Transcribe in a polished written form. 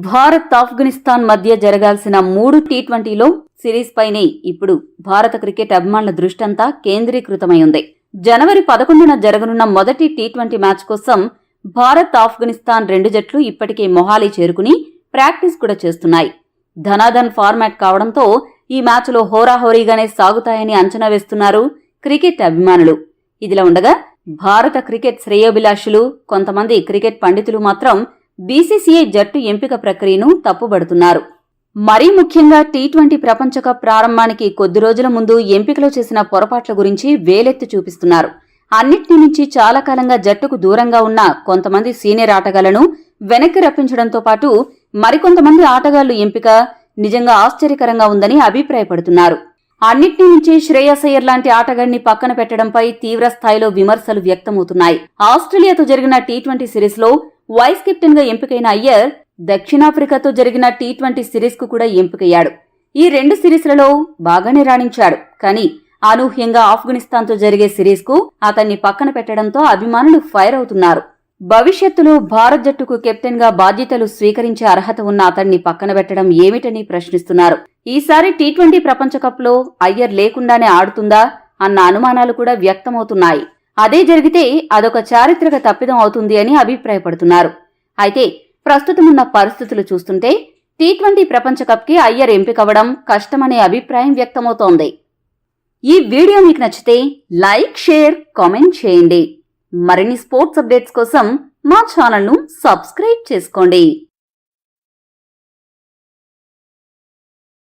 భారత్ ఆఫ్ఘనిస్తాన్ మధ్య జరగాల్సిన 3 టీ20లో సిరీస్ పైనే ఇప్పుడు భారత క్రికెట్ అభిమానుల దృష్టంతా కేంద్రీకృతమై ఉంది. జనవరి 11న జరగనున్న మొదటి టీ20 మ్యాచ్ కోసం భారత్ ఆఫ్ఘనిస్తాన్ 2 జట్లు ఇప్పటికే మొహాలీ చేరుకుని ప్రాక్టీస్ కూడా చేస్తున్నాయి. ధనాధన్ ఫార్మాట్ కావడంతో ఈ మ్యాచ్లో హోరాహోరీగానే సాగుతాయని అంచనా వేస్తున్నారు క్రికెట్ అభిమానులు. ఇదిలా ఉండగా భారత క్రికెట్ శ్రేయోభిలాషులు, కొంతమంది క్రికెట్ పండితులు మాత్రం బీసీసీఐ జట్టు ఎంపిక ప్రక్రియను తప్పుబడుతున్నారు. మరీ ముఖ్యంగా టీ20 ప్రపంచ కప్ ప్రారంభానికి కొద్ది రోజుల ముందు ఎంపికలో చేసిన పొరపాట్ల గురించి వేలెత్తి చూపిస్తున్నారు. అన్నిటినీ మించి చాలా కాలంగా జట్టుకు దూరంగా ఉన్న కొంతమంది సీనియర్ ఆటగాళ్లను వెనక్కి రప్పించడంతో పాటు మరికొంతమంది ఆటగాళ్లు ఎంపిక నిజంగా ఆశ్చర్యకరంగా ఉందని అభిప్రాయపడుతున్నారు. అన్నిటినీ మించి శ్రేయస్ అయ్యర్ లాంటి ఆటగాడిని పక్కన పెట్టడంపై తీవ్ర స్థాయిలో విమర్శలు వ్యక్తమవుతున్నాయి. ఆస్ట్రేలియాతో జరిగిన టీ20 సిరీస్ లో వైస్ కెప్టెన్ గా ఎంపికైన అయ్యర్ దక్షిణాఫ్రికాతో జరిగిన టీ20 సిరీస్ కు కూడా ఎంపికయ్యాడు. ఈ 2 సిరీస్లలో బాగానే రాణించాడు. కానీ అనూహ్యంగా ఆఫ్ఘనిస్తాన్ తో జరిగే సిరీస్ కు అతన్ని పక్కన పెట్టడంతో అభిమానులు ఫైర్ అవుతున్నారు. భవిష్యత్తులో భారత్ జట్టుకు కెప్టెన్ గా బాధ్యతలు స్వీకరించే అర్హత ఉన్న అతన్ని పక్కన పెట్టడం ఏమిటని ప్రశ్నిస్తున్నారు. ఈసారి టీ20 ప్రపంచ కప్ లో అయ్యర్ లేకుండానే ఆడుతుందా అన్న అనుమానాలు కూడా వ్యక్తమవుతున్నాయి. అదే జరిగితే అదొక చారిత్రక తప్పిదం అవుతుంది అని అభిప్రాయపడుతున్నారు. అయితే ప్రస్తుతమున్న పరిస్థితులు చూస్తుంటే టీ20 ప్రపంచ కప్ కి అయ్యర్ ఎంపికవ్వడం కష్టమనే అభిప్రాయం వ్యక్తమవుతోంది. ఈ వీడియో మీకు నచ్చితే లైక్, షేర్, కామెంట్ చేయండి. మరిన్ని స్పోర్ట్స్ అప్డేట్స్ కోసం మా ఛానల్ను సబ్స్క్రైబ్ చేసుకోండి.